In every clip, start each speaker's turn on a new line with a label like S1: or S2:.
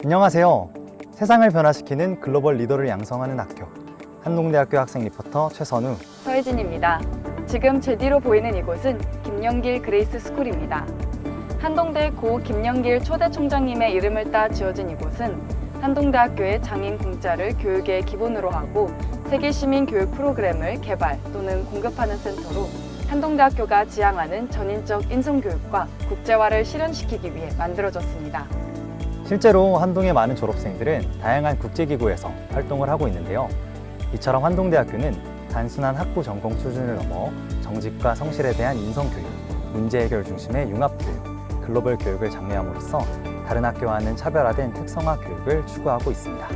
S1: 안녕하세요. 세상을 변화시키는 글로벌 리더를 양성하는 학교, 한동대학교 학생 리포터 최선우,
S2: 서혜진입니다. 지금 제 뒤로 보이는 이곳은 김영길 그레이스 스쿨입니다. 한동대 고 김영길 초대 총장님의 이름을 따 지어진 이곳은 한동대학교의 장인 공짜를 교육의 기본으로 하고 세계 시민 교육 프로그램을 개발 또는 공급하는 센터로 한동대학교가 지향하는 전인적 인성교육과 국제화를 실현시키기 위해 만들어졌습니다.
S1: 실제로 한동의 많은 졸업생들은 다양한 국제기구에서 활동을 하고 있는데요. 이처럼 한동대학교는 단순한 학부 전공 수준을 넘어 정직과 성실에 대한 인성교육, 문제 해결 중심의 융합교육, 글로벌 교육을 장려함으로써 다른 학교와는 차별화된 특성화 교육을 추구하고 있습니다.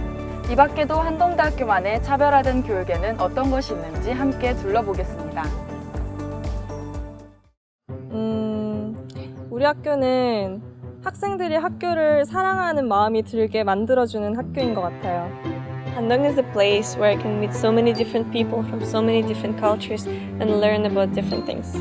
S2: 이 밖에도 한동대학교만의 차별화된 교육에는 어떤 것이 있는지 함께 둘러보겠습니다.
S3: 우리 학교는 학생들이 학교를 사랑하는 마음이 들게 만들어주는 학교인 것 같아요.
S4: Handong is a place where I can meet so many different people from so many different cultures and learn about different things.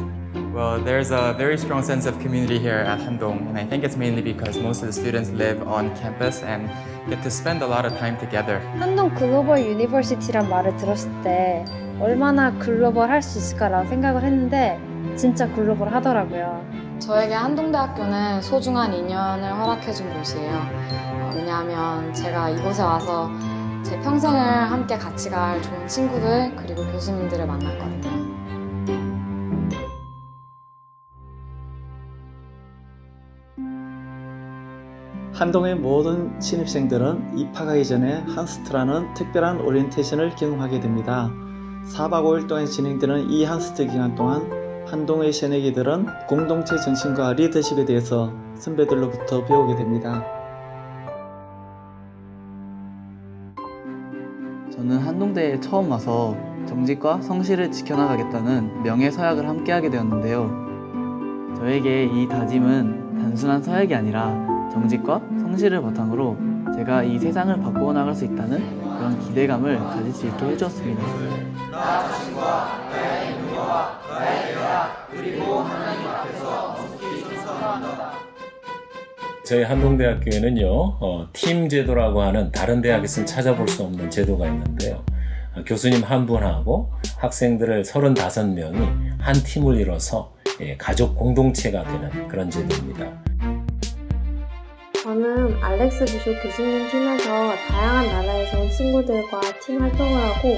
S5: Well, there's a very strong sense of community here at Handong, and I think it's mainly because most of the students live on campus and get to spend a lot of time together.
S6: 한동 글로벌 유니버시티란 말을 들었을 때 얼마나 글로벌 할 수 있을까라고 생각을 했는데 진짜 글로벌 하더라고요.
S7: 저에게 한동대학교는 소중한 인연을 허락해준 곳이에요. 왜냐하면 제가 이곳에 와서 제 평생을 함께 같이 갈 좋은 친구들 그리고 교수님들을 만났거든요.
S8: 한동의 모든 신입생들은 입학하기 전에 한스트라는 특별한 오리엔테이션을 경험하게 됩니다. 4박 5일 동안 진행되는 이 한스트 기간 동안 한동의 새내기들은 공동체 정신과 리더십에 대해서 선배들로부터 배우게 됩니다.
S9: 저는 한동대에 처음 와서 정직과 성실을 지켜나가겠다는 명예서약을 함께하게 되었는데요. 저에게 이 다짐은 단순한 서약이 아니라 정직과 성실을 바탕으로 제가 이 세상을 바꾸어 나갈 수 있다는 그런 기대감을 가질 수 있게 해주었습니다.
S10: 나 자신과 나의 인류와 나의 대화 그리고 하나님 앞에서 속히 선서합니다.
S11: 저희 한동대학교에는요, 팀 제도라고 하는 다른 대학에서는 찾아볼 수 없는 제도가 있는데요. 교수님 한 분하고 학생들을 35명이 한 팀을 이뤄서 가족 공동체가 되는 그런 제도입니다.
S6: 저는 알렉스 비숍 교수님 팀에서 다양한 나라에서 온 친구들과 팀 활동을 하고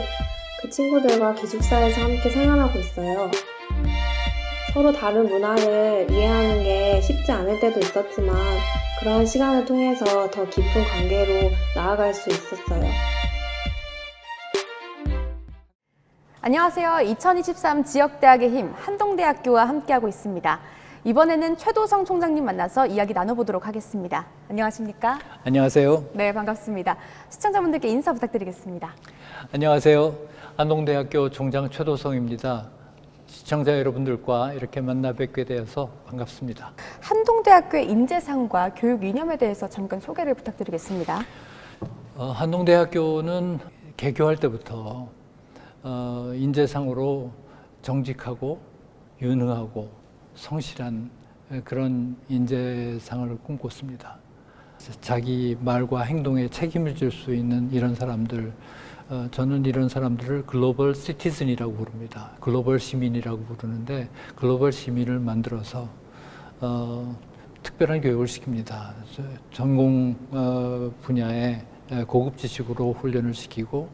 S6: 그 친구들과 기숙사에서 함께 생활하고 있어요. 서로 다른 문화를 이해하는 게 쉽지 않을 때도 있었지만 그러한 시간을 통해서 더 깊은 관계로 나아갈 수 있었어요.
S12: 안녕하세요. 2023 지역대학의 힘 한동대학교와 함께하고 있습니다. 이번에는 최도성 총장님 만나서 이야기 나눠보도록 하겠습니다. 안녕하십니까?
S13: 안녕하세요.
S12: 네, 반갑습니다. 시청자분들께 인사 부탁드리겠습니다.
S13: 안녕하세요. 한동대학교 총장 최도성입니다. 시청자 여러분들과 이렇게 만나 뵙게 되어서 반갑습니다.
S12: 한동대학교의 인재상과 교육 이념에 대해서 잠깐 소개를 부탁드리겠습니다.
S13: 한동대학교는 개교할 때부터 인재상으로 정직하고 유능하고 성실한 그런 인재상을 꿈꿨습니다. 자기 말과 행동에 책임을 질 수 있는 이런 사람들, 저는 이런 사람들을 글로벌 시티즌이라고 부릅니다. 글로벌 시민이라고 부르는데 글로벌 시민을 만들어서 특별한 교육을 시킵니다. 전공 분야에 고급 지식으로 훈련을 시키고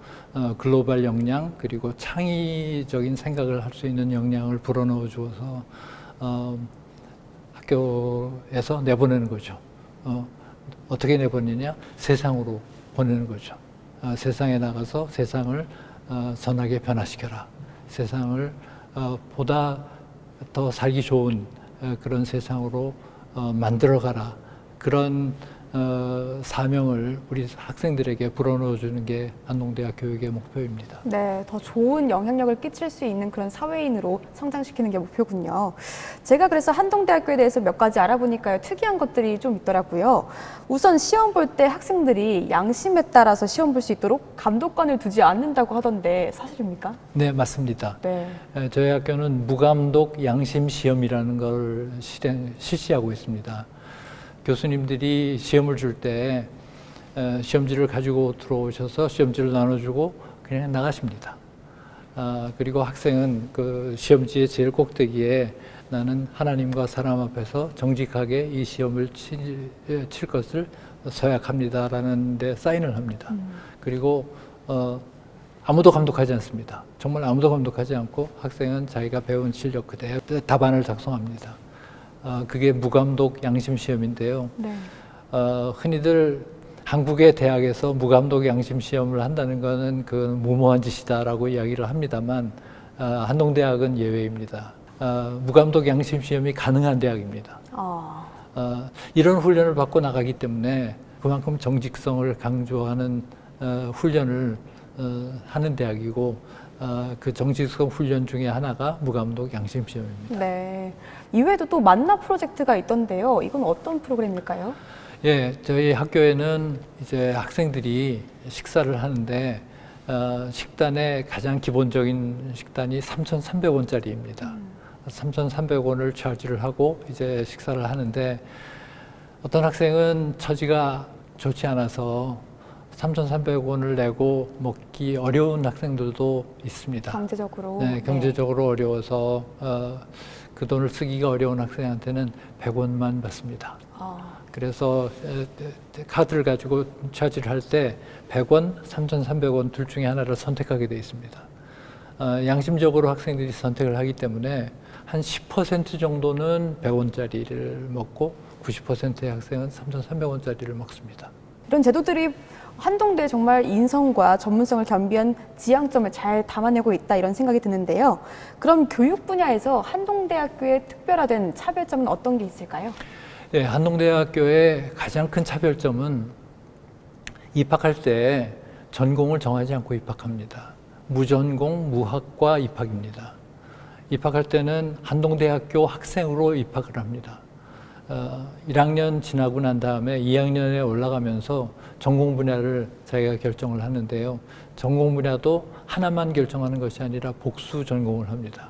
S13: 글로벌 역량 그리고 창의적인 생각을 할 수 있는 역량을 불어넣어 주어서 학교에서 내보내는 거죠. 어떻게 내보내냐? 세상으로 보내는 거죠. 세상에 나가서 세상을 선하게 변화시켜라. 세상을 보다 더 살기 좋은 그런 세상으로 만들어가라. 그런 사명을 우리 학생들에게 불어넣어주는 게 한동대학 교육의 목표입니다.
S12: 네, 더 좋은 영향력을 끼칠 수 있는 그런 사회인으로 성장시키는 게 목표군요. 제가 그래서 한동대학교에 대해서 몇 가지 알아보니까요, 특이한 것들이 좀 있더라고요. 우선 시험 볼 때 학생들이 양심에 따라서 시험 볼 수 있도록 감독관을 두지 않는다고 하던데 사실입니까?
S13: 네, 맞습니다.
S12: 네.
S13: 저희 학교는 무감독 양심 시험이라는 걸 실시하고 있습니다. 교수님들이 시험을 줄 때 시험지를 가지고 들어오셔서 시험지를 나눠주고 그냥 나가십니다. 그리고 학생은 그 시험지의 제일 꼭대기에 나는 하나님과 사람 앞에서 정직하게 이 시험을 칠 것을 서약합니다라는 데 사인을 합니다. 그리고 아무도 감독하지 않습니다. 정말 아무도 감독하지 않고 학생은 자기가 배운 실력 그대로 답안을 작성합니다. 그게 무감독 양심 시험인데요.
S12: 네.
S13: 흔히들 한국의 대학에서 무감독 양심 시험을 한다는 것은 그 무모한 짓이다라고 이야기를 합니다만 한동대학은 예외입니다. 무감독 양심 시험이 가능한 대학입니다. 이런 훈련을 받고 나가기 때문에 그만큼 정직성을 강조하는 훈련을 하는 대학이고 그 정직성 훈련 중에 하나가 무감독 양심 시험입니다.
S12: 네. 이외에도 또 만나 프로젝트가 있던데요. 이건 어떤 프로그램일까요?
S13: 예, 저희 학교에는 이제 학생들이 식사를 하는데 식단의 가장 기본적인 식단이 3,300원짜리입니다. 3,300원을 차지를 하고 이제 식사를 하는데 어떤 학생은 처지가 좋지 않아서 3,300원을 내고 먹기 어려운 학생들도 있습니다.
S12: 경제적으로.
S13: 네, 경제적으로 어려워서 그 돈을 쓰기가 어려운 학생한테는 100원만 받습니다. 그래서 카드를 가지고 차지를 할 때 100원, 3,300원 둘 중에 하나를 선택하게 되어 있습니다. 양심적으로 학생들이 선택을 하기 때문에 한 10% 정도는 100원짜리를 먹고 90%의 학생은 3,300원짜리를 먹습니다.
S12: 이런 제도들이 한동대에 정말 인성과 전문성을 겸비한 지향점을 잘 담아내고 있다 이런 생각이 드는데요. 그럼 교육 분야에서 한동대학교의 특별화된 차별점은 어떤 게 있을까요?
S13: 네, 한동대학교의 가장 큰 차별점은 입학할 때 전공을 정하지 않고 입학합니다. 무전공, 무학과 입학입니다. 입학할 때는 한동대학교 학생으로 입학을 합니다. 1학년 지나고 난 다음에 2학년에 올라가면서 전공 분야를 자기가 결정을 하는데요. 전공 분야도 하나만 결정하는 것이 아니라 복수 전공을 합니다.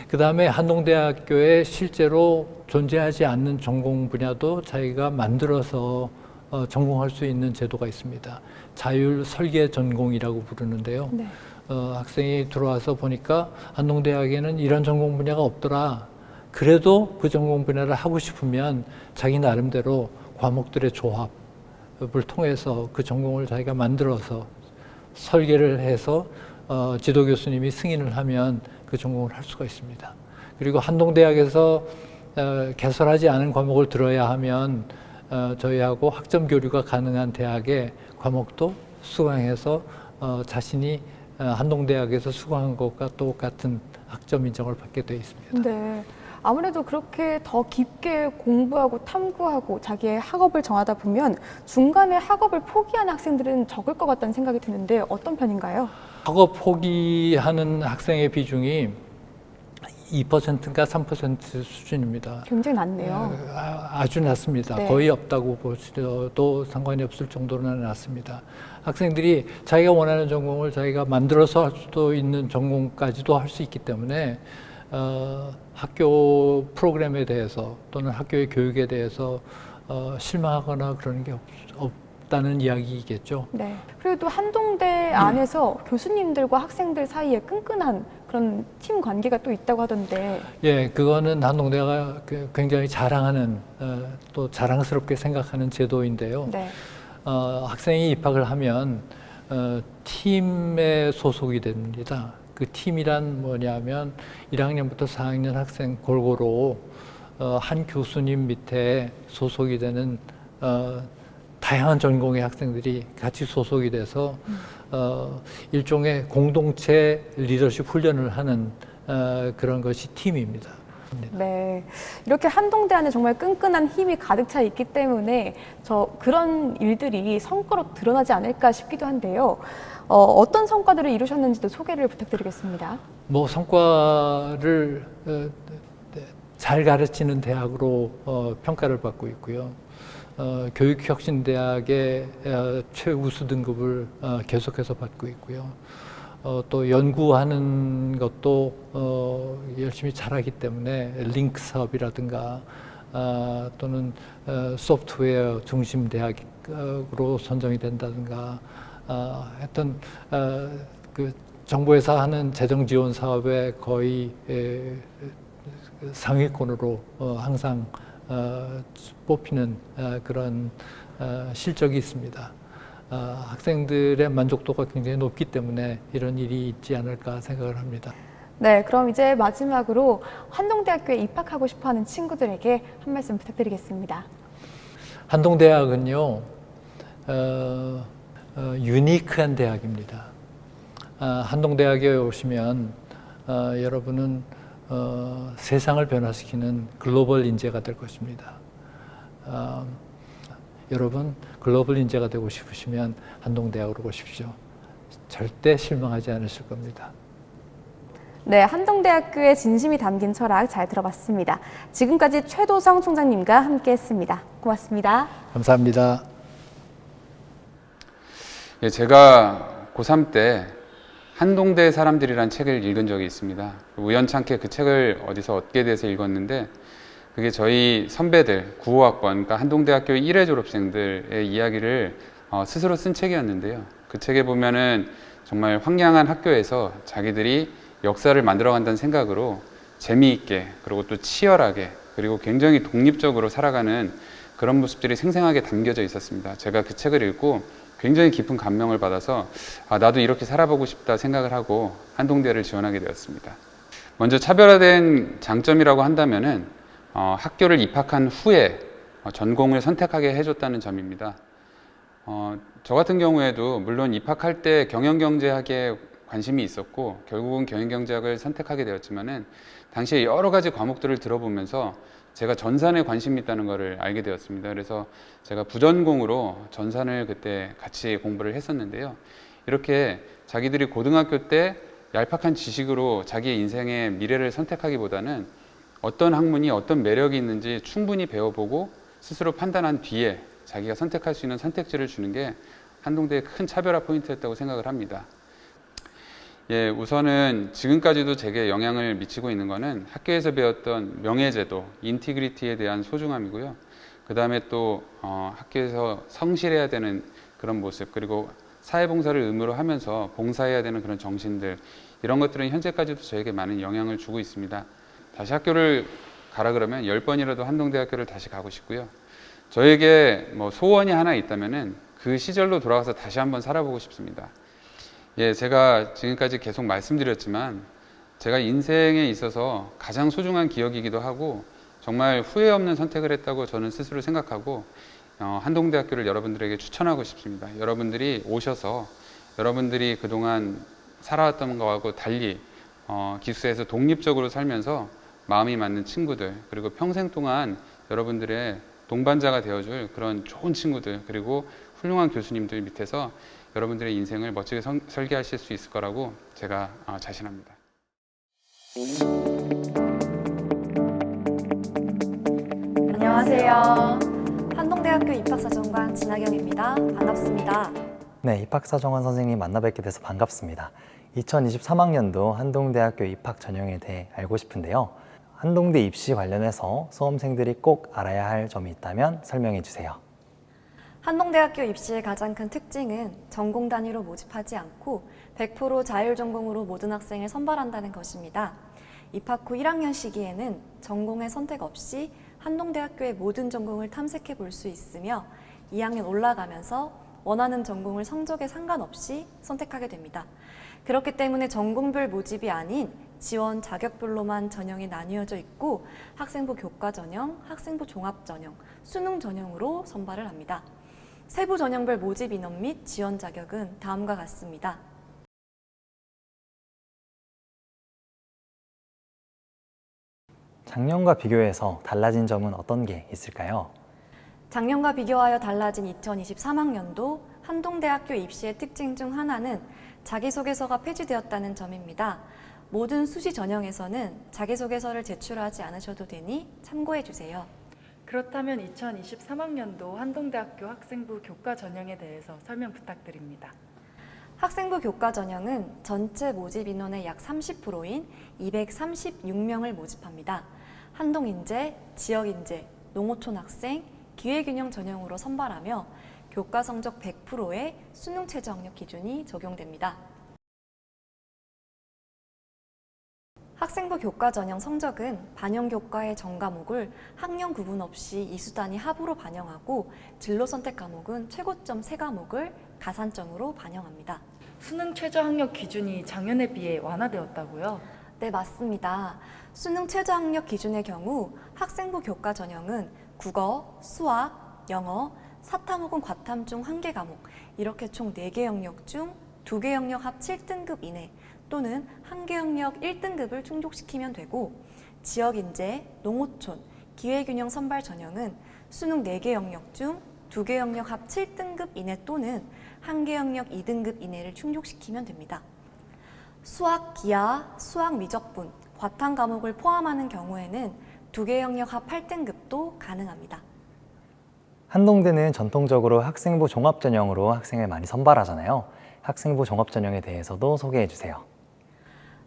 S13: 그 다음에 한동대학교에 실제로 존재하지 않는 전공 분야도 자기가 만들어서 전공할 수 있는 제도가 있습니다. 자율 설계 전공이라고 부르는데요.
S12: 네.
S13: 학생이 들어와서 보니까 한동대학에는 이런 전공 분야가 없더라. 그래도 그 전공 분야를 하고 싶으면 자기 나름대로 과목들의 조합을 통해서 그 전공을 자기가 만들어서 설계를 해서 지도 교수님이 승인을 하면 그 전공을 할 수가 있습니다. 그리고 한동대학에서 개설하지 않은 과목을 들어야 하면 저희하고 학점 교류가 가능한 대학의 과목도 수강해서 자신이 한동대학에서 수강한 것과 똑같은 학점 인정을 받게 되어 있습니다.
S12: 네. 아무래도 그렇게 더 깊게 공부하고 탐구하고 자기의 학업을 정하다 보면 중간에 학업을 포기하는 학생들은 적을 것 같다는 생각이 드는데 어떤 편인가요?
S13: 학업 포기하는 학생의 비중이 2%인가 3% 수준입니다.
S12: 굉장히 낮네요.
S13: 아주 낮습니다.
S12: 네.
S13: 거의 없다고 보셔도 상관이 없을 정도는 낮습니다. 학생들이 자기가 원하는 전공을 자기가 만들어서 할 수도 있는 전공까지도 할 수 있기 때문에 학교 프로그램에 대해서 또는 학교의 교육에 대해서 실망하거나 그러는 게 없다는 이야기이겠죠.
S12: 네. 그리고 또 한동대 안에서 교수님들과 학생들 사이에 끈끈한 그런 팀 관계가 또 있다고 하던데.
S13: 예, 그거는 한동대가 굉장히 자랑하는 또 자랑스럽게 생각하는 제도인데요.
S12: 네.
S13: 학생이 입학을 하면 팀에 소속이 됩니다. 그 팀이란 뭐냐면 1학년부터 4학년 학생 골고루 한 교수님 밑에 소속이 되는 다양한 전공의 학생들이 같이 소속이 돼서 일종의 공동체 리더십 훈련을 하는 그런 것이 팀입니다.
S12: 네, 이렇게 한동대 안에 정말 끈끈한 힘이 가득 차 있기 때문에 그런 일들이 성과로 드러나지 않을까 싶기도 한데요. 어떤 성과들을 이루셨는지도 소개를 부탁드리겠습니다.
S13: 뭐 성과를 잘 가르치는 대학으로 평가를 받고 있고요. 교육혁신대학의 최우수 등급을 계속해서 받고 있고요. 또 연구하는 것도 열심히 잘하기 때문에 링크 사업이라든가 또는 소프트웨어 중심 대학으로 선정이 된다든가 하여튼 그 정부에서 하는 재정 지원 사업에 거의 상위권으로 항상 뽑히는 그런 실적이 있습니다. 학생들의 만족도가 굉장히 높기 때문에 이런 일이 있지 않을까 생각을 합니다.
S12: 네, 그럼 이제 마지막으로 한동대학교에 입학하고 싶어하는 친구들에게 한 말씀 부탁드리겠습니다.
S13: 한동대학은요, 유니크한 대학입니다. 한동대학에 오시면 여러분은 세상을 변화시키는 글로벌 인재가 될 것입니다. 여러분 글로벌 인재가 되고 싶으시면 한동대학으로 오십시오. 절대 실망하지 않으실 겁니다.
S12: 네, 한동대학교의 진심이 담긴 철학 잘 들어봤습니다. 지금까지 최도성 총장님과 함께했습니다. 고맙습니다.
S13: 감사합니다.
S14: 예, 제가 고3 때 한동대 사람들이란 책을 읽은 적이 있습니다. 우연찮게 그 책을 어디서 얻게 돼서 읽었는데 그게 저희 선배들 9호학번, 그러니까 한동대학교 1회 졸업생들의 이야기를 스스로 쓴 책이었는데요. 그 책에 보면은 정말 황량한 학교에서 자기들이 역사를 만들어간다는 생각으로 재미있게 그리고 또 치열하게 그리고 굉장히 독립적으로 살아가는 그런 모습들이 생생하게 담겨져 있었습니다. 제가 그 책을 읽고 굉장히 깊은 감명을 받아서 나도 이렇게 살아보고 싶다 생각을 하고 한동대를 지원하게 되었습니다. 먼저 차별화된 장점이라고 한다면은 학교를 입학한 후에 전공을 선택하게 해줬다는 점입니다. 저 같은 경우에도 물론 입학할 때 경영경제학에 관심이 있었고 결국은 경영경제학을 선택하게 되었지만은 당시에 여러 가지 과목들을 들어보면서 제가 전산에 관심이 있다는 것을 알게 되었습니다. 그래서 제가 부전공으로 전산을 그때 같이 공부를 했었는데요. 이렇게 자기들이 고등학교 때 얄팍한 지식으로 자기의 인생의 미래를 선택하기보다는 어떤 학문이 어떤 매력이 있는지 충분히 배워보고 스스로 판단한 뒤에 자기가 선택할 수 있는 선택지를 주는 게 한동대의 큰 차별화 포인트였다고 생각을 합니다. 예, 우선은 지금까지도 제게 영향을 미치고 있는 거는 학교에서 배웠던 명예제도, 인티그리티에 대한 소중함이고요. 그 다음에 또 학교에서 성실해야 되는 그런 모습, 그리고 사회봉사를 의무로 하면서 봉사해야 되는 그런 정신들, 이런 것들은 현재까지도 저에게 많은 영향을 주고 있습니다. 다시 학교를 가라 그러면 10번이라도 한동대학교를 다시 가고 싶고요. 저에게 뭐 소원이 하나 있다면은 그 시절로 돌아가서 다시 한번 살아보고 싶습니다. 예, 제가 지금까지 계속 말씀드렸지만 제가 인생에 있어서 가장 소중한 기억이기도 하고 정말 후회 없는 선택을 했다고 저는 스스로 생각하고 한동대학교를 여러분들에게 추천하고 싶습니다. 여러분들이 오셔서 여러분들이 그동안 살아왔던 것하고 달리 기숙사에서 독립적으로 살면서 마음이 맞는 친구들, 그리고 평생 동안 여러분들의 동반자가 되어줄 그런 좋은 친구들, 그리고 훌륭한 교수님들 밑에서 여러분들의 인생을 멋지게 설계하실 수 있을 거라고 제가 자신합니다.
S15: 안녕하세요. 한동대학교 입학사정관 진하경입니다. 반갑습니다.
S1: 네, 입학사정관 선생님 만나 뵙게 돼서 반갑습니다. 2023학년도 한동대학교 입학 전형에 대해 알고 싶은데요. 한동대 입시 관련해서 수험생들이 꼭 알아야 할 점이 있다면 설명해 주세요.
S15: 한동대학교 입시의 가장 큰 특징은 전공 단위로 모집하지 않고 100% 자율전공으로 모든 학생을 선발한다는 것입니다. 입학 후 1학년 시기에는 전공의 선택 없이 한동대학교의 모든 전공을 탐색해 볼 수 있으며 2학년 올라가면서 원하는 전공을 성적에 상관없이 선택하게 됩니다. 그렇기 때문에 전공별 모집이 아닌 지원 자격별로만 전형이 나뉘어져 있고 학생부 교과 전형, 학생부 종합 전형, 수능 전형으로 선발을 합니다. 세부 전형별 모집 인원 및 지원 자격은 다음과 같습니다.
S1: 작년과 비교해서 달라진 점은 어떤 게 있을까요?
S15: 작년과 비교하여 달라진 2023학년도 한동대학교 입시의 특징 중 하나는 자기소개서가 폐지되었다는 점입니다. 모든 수시 전형에서는 자기소개서를 제출하지 않으셔도 되니 참고해 주세요.
S2: 그렇다면 2023학년도 한동대학교 학생부 교과 전형에 대해서 설명 부탁드립니다.
S15: 학생부 교과 전형은 전체 모집 인원의 약 30%인 236명을 모집합니다. 한동인재, 지역인재, 농어촌 학생, 기회균형 전형으로 선발하며 교과 성적 100%의 수능 최저 학력 기준이 적용됩니다. 학생부 교과 전형 성적은 반영 교과의 전 과목을 학년 구분 없이 이수단위 합으로 반영하고 진로 선택 과목은 최고점 3과목을 가산점으로 반영합니다.
S2: 수능 최저 학력 기준이 작년에 비해 완화되었다고요?
S15: 네, 맞습니다. 수능 최저 학력 기준의 경우 학생부 교과 전형은 국어, 수학, 영어, 사탐 혹은 과탐 중 1개 과목, 이렇게 총 4개 영역 중 2개 영역 합 7등급 이내 또는 1개 영역 1등급을 충족시키면 되고, 지역인재, 농어촌, 기회균형 선발 전형은 수능 4개 영역 중 2개 영역 합 7등급 이내 또는 1개 영역 2등급 이내를 충족시키면 됩니다. 수학 기하, 수학 미적분, 과탐 과목을 포함하는 경우에는 2개 영역 합 8등급도 가능합니다.
S1: 한동대는 전통적으로 학생부 종합전형으로 학생을 많이 선발하잖아요. 학생부 종합전형에 대해서도 소개해 주세요.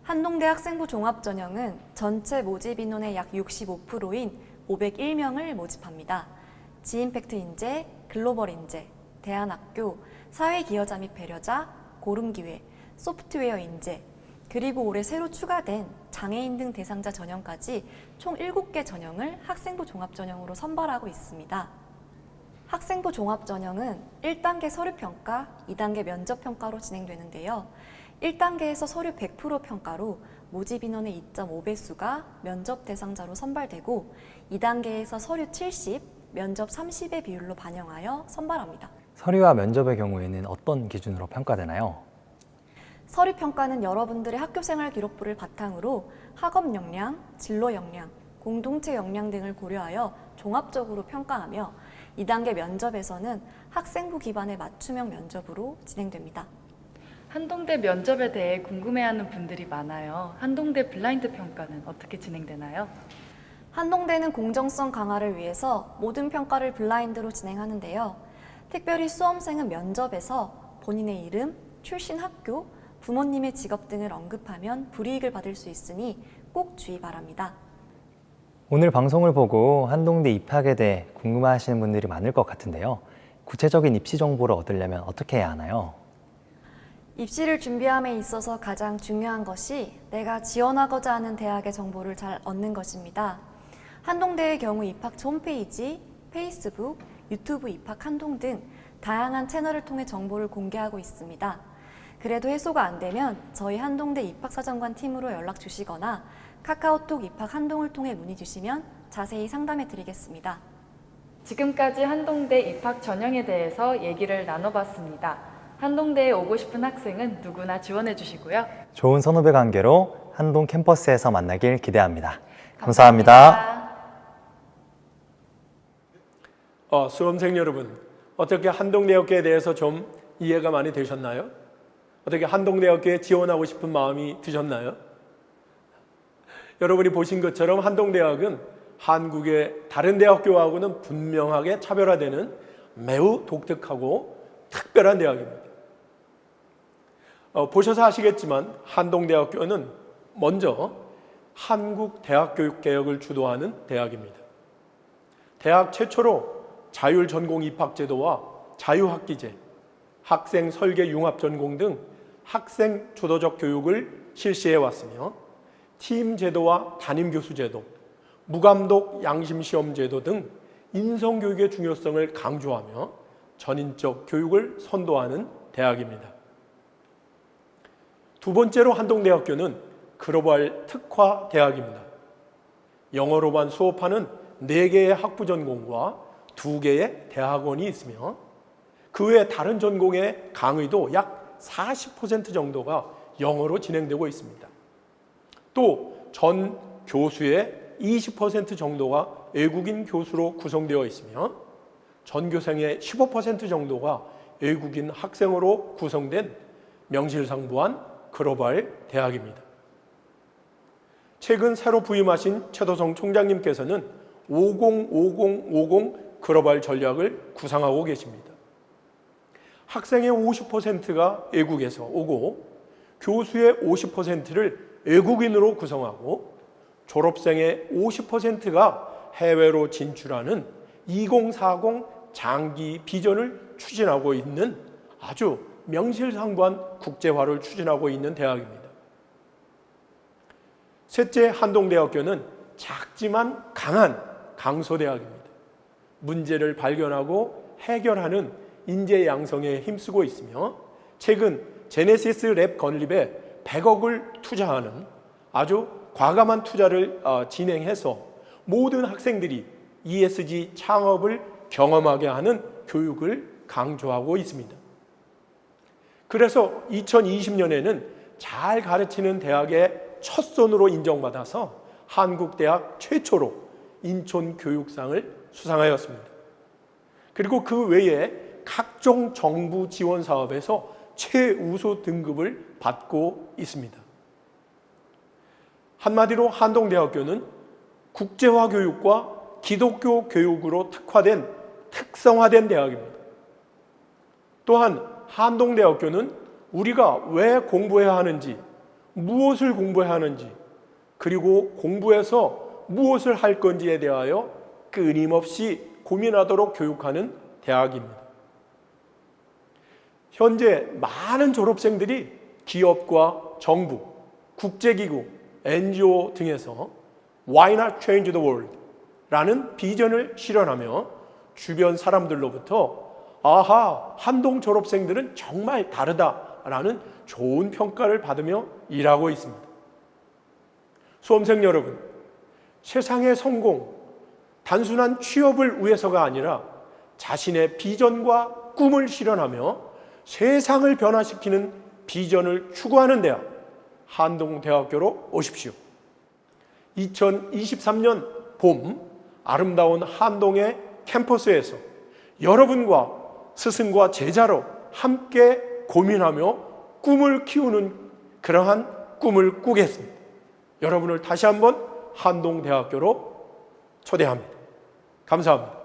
S15: 한동대 학생부 종합전형은 전체 모집 인원의 약 65%인 501명을 모집합니다. 지임팩트 인재, 글로벌 인재, 대안학교, 사회기여자 및 배려자, 고름기회, 소프트웨어 인재, 그리고 올해 새로 추가된 장애인 등 대상자 전형까지 총 7개 전형을 학생부 종합전형으로 선발하고 있습니다. 학생부 종합전형은 1단계 서류평가, 2단계 면접평가로 진행되는데요. 1단계에서 서류 100% 평가로 모집 인원의 2.5배수가 면접 대상자로 선발되고, 2단계에서 서류 70, 면접 30의 비율로 반영하여 선발합니다.
S1: 서류와 면접의 경우에는 어떤 기준으로 평가되나요?
S15: 서류 평가는 여러분들의 학교생활 기록부를 바탕으로 학업 역량, 진로 역량, 공동체 역량 등을 고려하여 종합적으로 평가하며, 2단계 면접에서는 학생부 기반의 맞춤형 면접으로 진행됩니다.
S2: 한동대 면접에 대해 궁금해하는 분들이 많아요. 한동대 블라인드 평가는 어떻게 진행되나요?
S15: 한동대는 공정성 강화를 위해서 모든 평가를 블라인드로 진행하는데요. 특별히 수험생은 면접에서 본인의 이름, 출신 학교, 부모님의 직업 등을 언급하면 불이익을 받을 수 있으니 꼭 주의 바랍니다.
S1: 오늘 방송을 보고 한동대 입학에 대해 궁금해하시는 분들이 많을 것 같은데요. 구체적인 입시 정보를 얻으려면 어떻게 해야 하나요?
S15: 입시를 준비함에 있어서 가장 중요한 것이 내가 지원하고자 하는 대학의 정보를 잘 얻는 것입니다. 한동대의 경우 입학처 홈페이지, 페이스북, 유튜브 입학 한동 등 다양한 채널을 통해 정보를 공개하고 있습니다. 그래도 해소가 안 되면 저희 한동대 입학사정관 팀으로 연락 주시거나 카카오톡 입학 한동을 통해 문의 주시면 자세히 상담해 드리겠습니다.
S2: 지금까지 한동대 입학 전형에 대해서 얘기를 나눠봤습니다. 한동대에 오고 싶은 학생은 누구나 지원해 주시고요.
S1: 좋은 선후배 관계로 한동 캠퍼스에서 만나길 기대합니다. 감사합니다.
S16: 수험생 여러분, 어떻게 한동대학교에 대해서 좀 이해가 많이 되셨나요? 어떻게 한동대학교에 지원하고 싶은 마음이 드셨나요? 여러분이 보신 것처럼 한동대학은 한국의 다른 대학교하고는 분명하게 차별화되는 매우 독특하고 특별한 대학입니다. 보셔서 아시겠지만 한동대학교는 먼저 한국 대학교육개혁을 주도하는 대학입니다. 대학 최초로 자율전공 입학제도와 자유학기제, 학생 설계 융합전공 등 학생 주도적 교육을 실시해 왔으며, 팀 제도와 담임 교수 제도, 무감독 양심 시험 제도 등 인성교육의 중요성을 강조하며 전인적 교육을 선도하는 대학입니다. 두 번째로 한동대학교는 글로벌 특화 대학입니다. 영어로만 수업하는 4개의 학부 전공과 2개의 대학원이 있으며, 그 외 다른 전공의 강의도 약 40% 정도가 영어로 진행되고 있습니다. 또 전 교수의 20% 정도가 외국인 교수로 구성되어 있으며, 전교생의 15% 정도가 외국인 학생으로 구성된 명실상부한 글로벌 대학입니다. 최근 새로 부임하신 최도성 총장님께서는 50-50-50 글로벌 전략을 구상하고 계십니다. 학생의 50%가 외국에서 오고 교수의 50%를 외국인으로 구성하고 졸업생의 50%가 해외로 진출하는 2040 장기 비전을 추진하고 있는 아주 명실상부한 국제화를 추진하고 있는 대학입니다. 셋째, 한동대학교는 작지만 강한 강소대학입니다. 문제를 발견하고 해결하는 인재 양성에 힘쓰고 있으며 최근 제네시스 랩 건립에 100억을 투자하는 아주 과감한 투자를 진행해서 모든 학생들이 ESG 창업을 경험하게 하는 교육을 강조하고 있습니다. 그래서 2020년에는 잘 가르치는 대학의 첫 손으로 인정받아서 한국대학 최초로 인촌교육상을 수상하였습니다. 그리고 그 외에 각종 정부 지원 사업에서 최우수 등급을 받고 있습니다. 한마디로 한동대학교는 국제화 교육과 기독교 교육으로 특화된 특성화된 대학입니다. 또한 한동대학교는 우리가 왜 공부해야 하는지, 무엇을 공부해야 하는지, 그리고 공부해서 무엇을 할 건지에 대하여 끊임없이 고민하도록 교육하는 대학입니다. 현재 많은 졸업생들이 기업과 정부, 국제기구, NGO 등에서 Why not change the world? 라는 비전을 실현하며 주변 사람들로부터 아하, 한동 졸업생들은 정말 다르다라는 좋은 평가를 받으며 일하고 있습니다. 수험생 여러분, 세상의 성공, 단순한 취업을 위해서가 아니라 자신의 비전과 꿈을 실현하며 세상을 변화시키는 비전을 추구하는 대학, 한동대학교로 오십시오. 2023년 봄 아름다운 한동의 캠퍼스에서 여러분과 스승과 제자로 함께 고민하며 꿈을 키우는 그러한 꿈을 꾸겠습니다. 여러분을 다시 한번 한동대학교로 초대합니다. 감사합니다.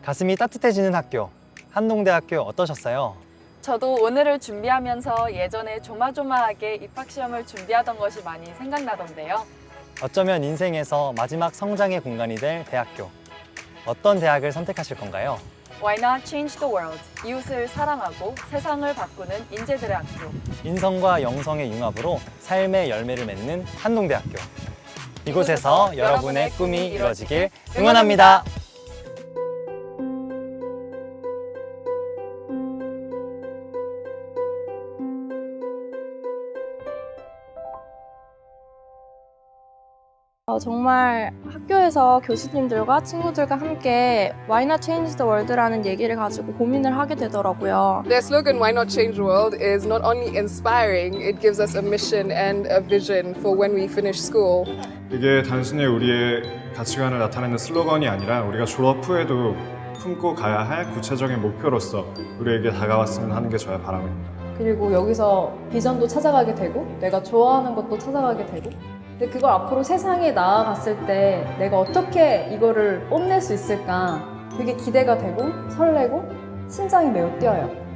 S1: 가슴이 따뜻해지는 학교, 한동대학교 어떠셨어요?
S2: 저도 오늘을 준비하면서 예전에 조마조마하게 입학시험을 준비하던 것이 많이 생각나던데요.
S1: 어쩌면 인생에서 마지막 성장의 공간이 될 대학교. 어떤 대학을 선택하실 건가요?
S2: Why not change the world? 이웃을 사랑하고 세상을 바꾸는 인재들의 학교.
S1: 인성과 영성의 융합으로 삶의 열매를 맺는 한동대학교. 이곳에서 여러분의 꿈이 이루어지길 응원합니다.
S3: 정말 학교에서 교수님들과 친구들과 함께 Why not change the world라는 얘기를 가지고 고민을 하게 되더라고요.
S17: Their slogan, Why not change the world, is not only inspiring, it gives us a mission and a vision for when we finish school.
S18: 이게 단순히 우리의 가치관을 나타내는 슬로건이 아니라 우리가 졸업 후에도 품고 가야 할 구체적인 목표로서 우리에게 다가왔으면 하는 게 저의 바람입니다.
S19: 그리고 여기서 비전도 찾아가게 되고 내가 좋아하는 것도 찾아가게 되고 근데 그걸 앞으로 세상에 나아갔을 때 내가 어떻게 이거를 뽐낼 수 있을까 되게 기대가 되고 설레고 심장이 매우 뛰어요.